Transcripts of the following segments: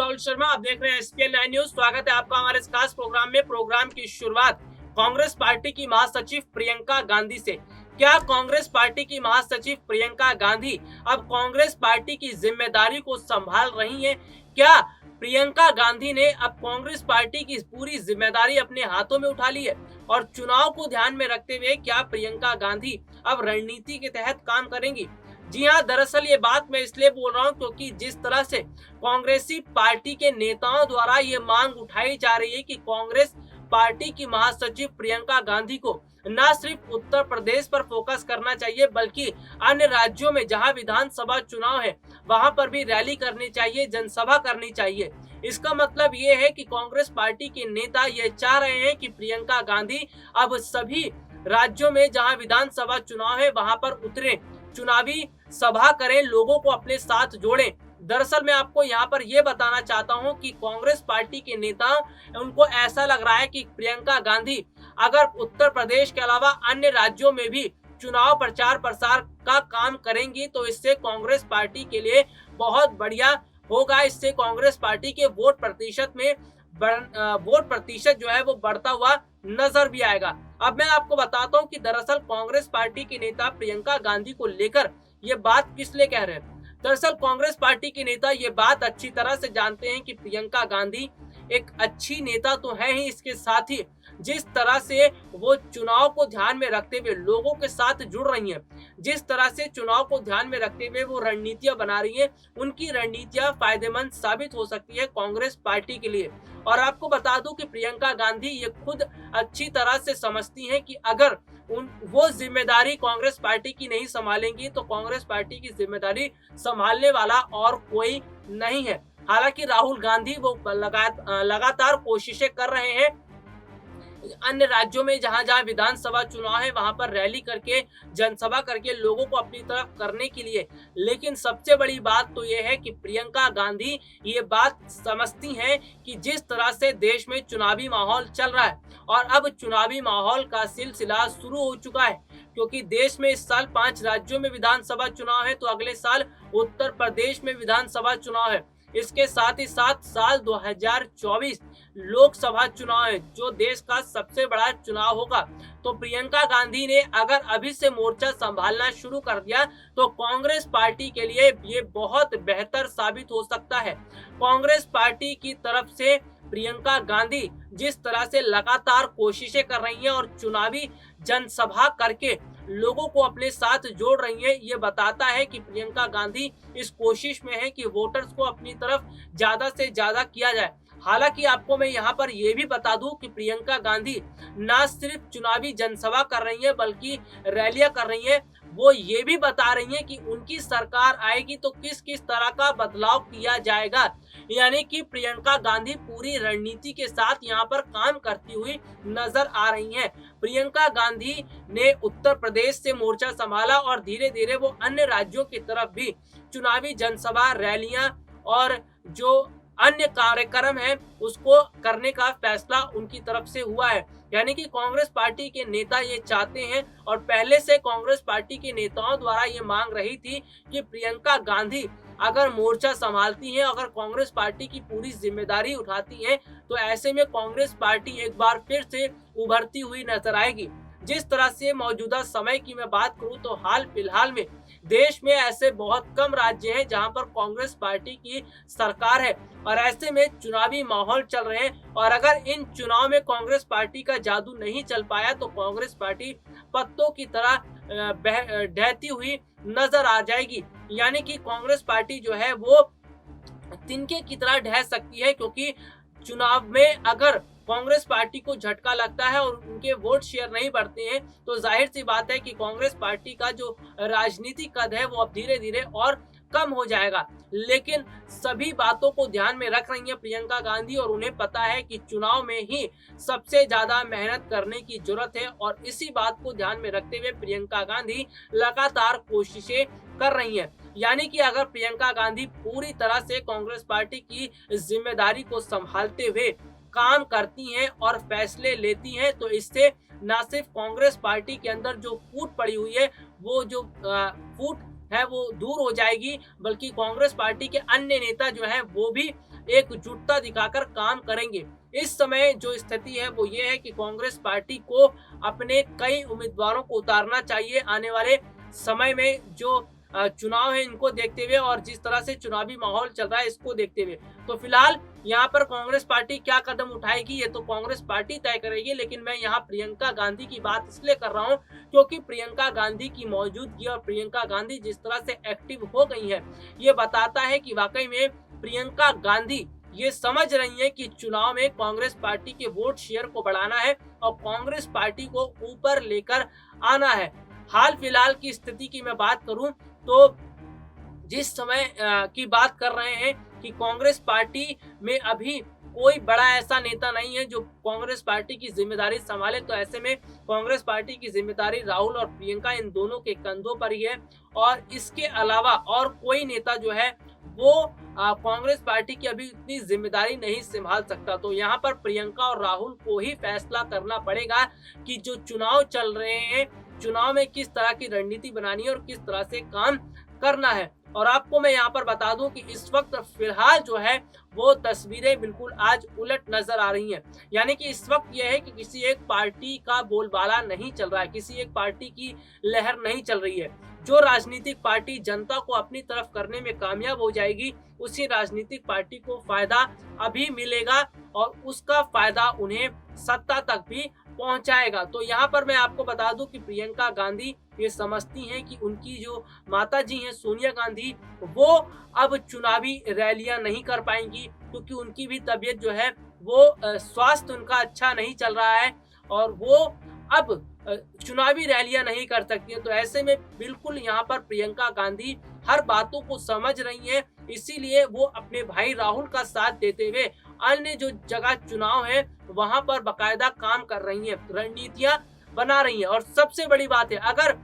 राहुल शर्मा, आप देख रहे हैं एसपीएन 9 न्यूज। स्वागत है आपका हमारे इस खास प्रोग्राम में। प्रोग्राम की शुरुआत कांग्रेस पार्टी की महासचिव प्रियंका गांधी से। क्या कांग्रेस पार्टी की महासचिव प्रियंका गांधी अब कांग्रेस पार्टी की जिम्मेदारी को संभाल रही हैं? क्या प्रियंका गांधी ने अब कांग्रेस पार्टी की पूरी जिम्मेदारी अपने हाथों में उठा ली है? और चुनाव को ध्यान में रखते हुए क्या प्रियंका गांधी अब रणनीति के तहत काम करेंगी? जी हाँ, दरअसल ये बात मैं इसलिए बोल रहा हूँ क्योंकि जिस तरह से कांग्रेसी पार्टी के नेताओं द्वारा ये मांग उठाई जा रही है कि कांग्रेस पार्टी की महासचिव प्रियंका गांधी को न सिर्फ उत्तर प्रदेश पर फोकस करना चाहिए बल्कि अन्य राज्यों में जहां विधानसभा चुनाव है वहां पर भी रैली करनी चाहिए, जनसभा करनी चाहिए। इसका मतलब ये है कि कांग्रेस पार्टी के नेता ये चाह रहे हैं कि प्रियंका गांधी अब सभी राज्यों में जहां विधानसभा चुनाव है वहां पर उतरे, चुनावी सभा करें, लोगों को अपने साथ जोड़ें। दरअसल मैं आपको यहाँ पर यह बताना चाहता हूँ कि कांग्रेस पार्टी के नेता, उनको ऐसा लग रहा है कि प्रियंका गांधी अगर उत्तर प्रदेश के अलावा अन्य राज्यों में भी चुनाव प्रचार प्रसार का काम करेंगी तो इससे कांग्रेस पार्टी के लिए बहुत बढ़िया होगा। इससे कांग्रेस पार्टी के वोट प्रतिशत जो है वो बढ़ता हुआ नजर भी आएगा। अब मैं आपको बताता हूं कि दरअसल कांग्रेस पार्टी के नेता प्रियंका गांधी को लेकर ये बात किस लिए कह रहे हैं। दरअसल कांग्रेस पार्टी के नेता ये बात अच्छी तरह से जानते हैं कि प्रियंका गांधी एक अच्छी नेता तो है ही, इसके साथ ही जिस तरह से वो चुनाव को ध्यान में रखते हुए लोगों के साथ जुड़ रही हैं, जिस तरह से चुनाव को ध्यान में रखते हुए वो रणनीतियां बना रही हैं, उनकी रणनीतियां फायदेमंद साबित हो सकती है कांग्रेस पार्टी के लिए। और आपको बता दूं कि प्रियंका गांधी ये खुद अच्छी तरह से समझती हैं कि अगर वो जिम्मेदारी कांग्रेस पार्टी की नहीं संभालेंगी तो कांग्रेस पार्टी की जिम्मेदारी संभालने वाला और कोई नहीं है। हालांकि राहुल गांधी वो लगातार कोशिशें कर रहे हैं अन्य राज्यों में जहां जहां विधानसभा चुनाव है वहां पर रैली करके, जनसभा करके लोगों को अपनी तरफ करने के लिए। लेकिन सबसे बड़ी बात तो यह है कि प्रियंका गांधी ये बात समझती हैं कि जिस तरह से देश में चुनावी माहौल चल रहा है और अब चुनावी माहौल का सिलसिला शुरू हो चुका है, क्योंकि देश में इस साल 5 राज्यों में विधानसभा चुनाव है तो अगले साल उत्तर प्रदेश में विधानसभा चुनाव है। इसके साथ ही साथ साल 2024 लोकसभा चुनाव है जो देश का सबसे बड़ा चुनाव होगा। तो प्रियंका गांधी ने अगर अभी से मोर्चा संभालना शुरू कर दिया तो कांग्रेस पार्टी के लिए ये बहुत बेहतर साबित हो सकता है। कांग्रेस पार्टी की तरफ से प्रियंका गांधी जिस तरह से लगातार कोशिशें कर रही हैं और चुनावी जनसभा करके लोगों को अपने साथ जोड़ रही है, ये बताता है कि प्रियंका गांधी इस कोशिश में है कि वोटर्स को अपनी तरफ ज्यादा से ज्यादा किया जाए। हालांकि आपको मैं यहाँ पर यह भी बता दूं कि प्रियंका गांधी न सिर्फ चुनावी जनसभा कर रही है बल्कि रैलियां कर रही है। वो ये भी बता रही है कि उनकी सरकार आएगी तो किस किस तरह का बदलाव किया जाएगा। यानी कि प्रियंका गांधी पूरी रणनीति के साथ यहाँ पर काम करती हुई नजर आ रही हैं। प्रियंका गांधी ने उत्तर प्रदेश से मोर्चा संभाला और धीरे धीरे वो अन्य राज्यों की तरफ भी चुनावी जनसभा, रैलियां और जो अन्य कार्यक्रम है उसको करने का फैसला उनकी तरफ से हुआ है। यानी कि कांग्रेस पार्टी के नेता ये चाहते हैं और पहले से कांग्रेस पार्टी के नेताओं द्वारा ये मांग रही थी कि प्रियंका गांधी अगर मोर्चा संभालती हैं, अगर कांग्रेस पार्टी की पूरी जिम्मेदारी उठाती हैं तो ऐसे में कांग्रेस पार्टी एक बार फिर से उभरती हुई नजर आएगी। जिस तरह से मौजूदा समय की मैं बात करूं तो हाल फिलहाल में देश में ऐसे बहुत कम राज्य हैं जहां पर कांग्रेस पार्टी की सरकार है और ऐसे में चुनावी माहौल चल रहे हैं और अगर इन चुनाव में कांग्रेस पार्टी का जादू नहीं चल पाया तो कांग्रेस पार्टी पत्तों की तरह ढहती हुई नजर आ जाएगी। यानी कि कांग्रेस पार्टी जो है वो तिनके की तरह ढह सकती है, क्योंकि चुनाव में अगर कांग्रेस पार्टी को झटका लगता है और उनके वोट शेयर नहीं बढ़ते हैं तो जाहिर सी बात है कि कांग्रेस पार्टी का जो राजनीतिक कद है वो अब धीरे धीरे और कम हो जाएगा। लेकिन सभी बातों को ध्यान में रख रही हैं प्रियंका गांधी और उन्हें पता है कि चुनाव में ही सबसे ज्यादा मेहनत करने की जरूरत है और इसी बात को ध्यान में रखते हुए प्रियंका गांधी लगातार कोशिशें कर रही हैं। यानी कि अगर प्रियंका गांधी पूरी तरह से कांग्रेस पार्टी की जिम्मेदारी को संभालते हुए काम करती हैं और फैसले लेती हैं तो इससे न सिर्फ कांग्रेस पार्टी के अंदर जो फूट पड़ी हुई है वो जो फूट है वो दूर हो जाएगी, बल्कि कांग्रेस पार्टी के अन्य नेता जो हैं वो भी एकजुटता दिखाकर काम करेंगे। इस समय जो स्थिति है वो ये है कि कांग्रेस पार्टी को अपने कई उम्मीदवारों को उतारना चाहिए आने वाले समय में। जो चुनाव है इनको देखते हुए और जिस तरह से चुनावी माहौल चल रहा है इसको देखते हुए, तो फिलहाल यहाँ पर कांग्रेस पार्टी क्या कदम उठाएगी ये तो कांग्रेस पार्टी तय करेगी। लेकिन मैं यहाँ प्रियंका गांधी की बात इसलिए कर रहा हूँ क्योंकि प्रियंका गांधी की मौजूदगी और प्रियंका गांधी जिस तरह से एक्टिव हो गई है, ये बताता है कि वाकई में प्रियंका गांधी ये समझ रही है कि चुनाव में कांग्रेस पार्टी के वोट शेयर को बढ़ाना है और कांग्रेस पार्टी को ऊपर लेकर आना है। हाल फिलहाल की स्थिति की मैं बात करूं तो जिस समय की बात कर रहे हैं कि कांग्रेस पार्टी में अभी कोई बड़ा ऐसा नेता नहीं है जो कांग्रेस पार्टी की जिम्मेदारी संभाले, तो ऐसे में कांग्रेस पार्टी की जिम्मेदारी राहुल और प्रियंका इन दोनों के कंधों पर ही है और इसके अलावा और कोई नेता जो है वो कांग्रेस पार्टी की अभी इतनी जिम्मेदारी नहीं संभाल सकता। तो यहाँ पर प्रियंका और राहुल को ही फैसला करना पड़ेगा कि जो चुनाव चल रहे हैं, चुनाव में किस तरह की रणनीति बनानी है और किस तरह से काम करना है। और आपको मैं यहाँ पर बता दूं कि इस वक्त फिलहाल जो है वो तस्वीरें बिल्कुल आज उलट नजर आ रही हैं। यानी कि इस वक्त यह है कि किसी एक पार्टी का बोलबाला नहीं चल रहा है, किसी एक पार्टी की लहर नहीं चल रही है। जो राजनीतिक पार्टी जनता को अपनी तरफ करने में कामयाब हो जाएगी, उसी राजनीतिक पार्टी को फायदा अभी मिलेगा और उसका फायदा उन्हें सत्ता तक भी पहुंचाएगा। तो यहाँ पर मैं आपको बता दूं कि प्रियंका गांधी ये समझती हैं कि उनकी जो माता जी हैं सोनिया गांधी, वो अब चुनावी रैलियां नहीं कर पाएंगी क्योंकि उनकी भी तबीयत जो है वो स्वास्थ्य उनका अच्छा नहीं चल रहा है और वो अब चुनावी रैलियां नहीं कर सकती है। तो ऐसे में बिल्कुल यहाँ पर प्रियंका गांधी हर बातों को समझ रही हैं, इसीलिए वो अपने भाई राहुल का साथ देते हुए अन्य जो जगह चुनाव है वहां पर बकायदा काम कर रही हैं, रणनीतियां बना रही हैं। और सबसे बड़ी बात है, अगर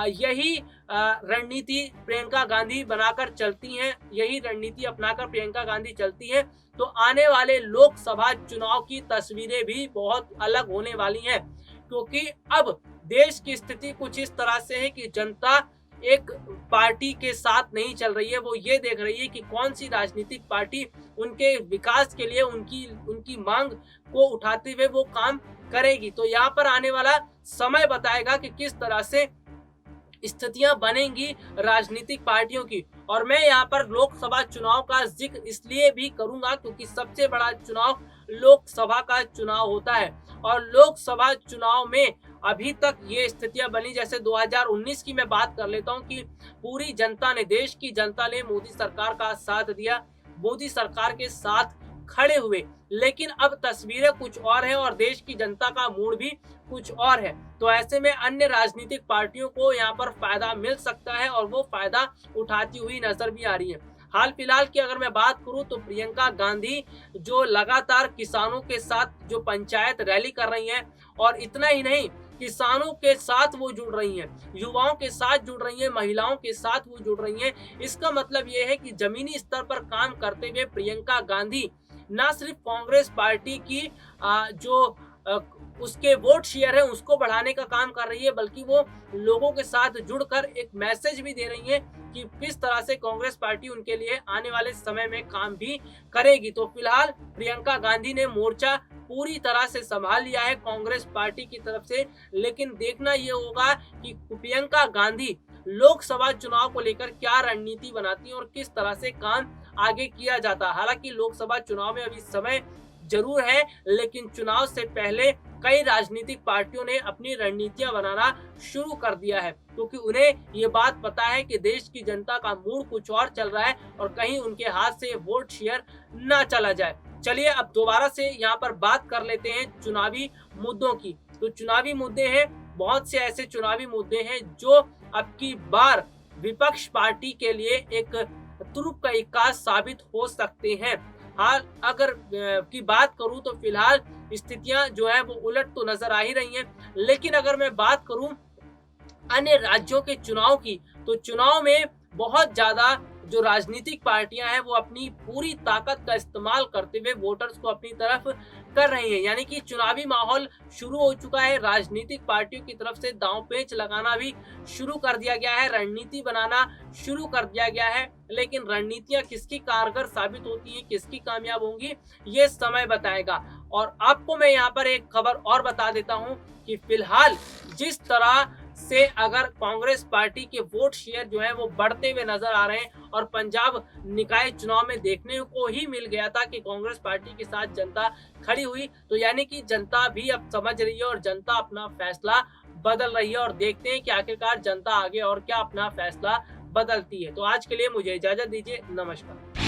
यही रणनीति प्रियंका गांधी बनाकर चलती हैं, यही रणनीति अपनाकर प्रियंका गांधी चलती हैं, तो आने वाले लोकसभा चुनाव की तस्वीरें भी बहुत अलग होने वाली हैं। क्योंकि अब देश की स्थिति कुछ इस तरह से है कि जनता एक पार्टी के साथ नहीं चल रही है, वो ये देख रही है कि कौन सी राजनीतिक पार्टी उनके विकास के लिए उनकी मांग को उठाते हुए वो काम करेगी। तो यहाँ पर आने वाला समय बताएगा कि किस तरह से स्थितियां बनेंगी राजनीतिक पार्टियों की। और मैं यहाँ पर लोकसभा चुनाव का जिक्र इसलिए भी करूंगा क्योंकि सबसे बड़ा चुनाव लोकसभा का चुनाव होता है और लोकसभा चुनाव में अभी तक ये स्थितियां बनी। जैसे 2019 की मैं बात कर लेता हूं कि पूरी जनता ने, देश की जनता ने मोदी सरकार का साथ दिया, मोदी सरकार के साथ खड़े हुए, लेकिन अब तस्वीरें कुछ और है और देश की जनता का मूड भी कुछ और है। तो ऐसे में अन्य राजनीतिक पार्टियों को यहाँ पर फायदा मिल सकता है और वो फायदा उठाती हुई नजर भी आ रही है। हाल फिलहाल की अगर मैं बात करूं तो प्रियंका गांधी जो लगातार किसानों के साथ जो पंचायत रैली कर रही हैं, और इतना ही नहीं, किसानों के साथ वो जुड़ रही हैं, युवाओं के साथ जुड़ रही हैं, महिलाओं के साथ वो जुड़ रही हैं। इसका मतलब ये है कि जमीनी स्तर पर काम करते हुए प्रियंका गांधी न सिर्फ कांग्रेस पार्टी की जो उसके वोट शेयर है उसको बढ़ाने का काम कर रही है, बल्कि वो लोगों के साथ जुड़कर एक मैसेज भी दे रही है कि किस तरह से कांग्रेस पार्टी उनके लिए आने वाले समय में काम भी करेगी। तो फिलहाल प्रियंका गांधी ने मोर्चा पूरी तरह से संभाल लिया है कांग्रेस पार्टी की तरफ से, लेकिन देखना ये होगा कि प्रियंका गांधी लोकसभा चुनाव को लेकर क्या रणनीति बनाती है और किस तरह से काम आगे किया जाता है। हालांकि लोकसभा चुनाव में अभी समय जरूर है, लेकिन चुनाव से पहले कई राजनीतिक पार्टियों ने अपनी रणनीतियां बनाना शुरू कर दिया है क्योंकि उन्हें ये बात पता है कि देश की जनता का मूड कुछ और चल रहा है और कहीं उनके हाथ से वोट शेयर ना चला जाए। चलिए अब दोबारा से यहाँ पर बात कर लेते हैं चुनावी मुद्दों की। तो चुनावी मुद्दे हैं, बहुत से ऐसे चुनावी मुद्दे हैं जो अब की बार विपक्ष पार्टी के लिए एक तुरुप का इक्का साबित हो सकते हैं। हाल अगर की बात करूं तो फिलहाल स्थितियां जो है वो उलट तो नजर आ ही रही हैं, लेकिन अगर मैं बात करूं अन्य राज्यों के चुनाव की, तो चुनाव में बहुत ज्यादा जो राजनीतिक पार्टियां हैं वो अपनी पूरी ताकत का इस्तेमाल करते हुए वोटर्स को अपनी तरफ कर रही हैं। यानी कि चुनावी माहौल शुरू हो चुका है, राजनीतिक पार्टियों की तरफ से दांव पेच लगाना भी शुरू कर दिया गया है, रणनीति बनाना शुरू कर दिया गया है। लेकिन रणनीतियां किसकी कारगर साबित होती हैं, किसकी कामयाब होंगी, ये समय बताएगा। और आपको मैं यहाँ पर एक खबर और बता देता हूँ कि फिलहाल जिस तरह से अगर कांग्रेस पार्टी के वोट शेयर जो है वो बढ़ते हुए नजर आ रहे हैं और पंजाब निकाय चुनाव में देखने को ही मिल गया था कि कांग्रेस पार्टी के साथ जनता खड़ी हुई, तो यानी कि जनता भी अब समझ रही है और जनता अपना फैसला बदल रही है। और देखते हैं कि आखिरकार जनता आगे और क्या अपना फैसला बदलती है। तो आज के लिए मुझे इजाजत दीजिए, नमस्कार।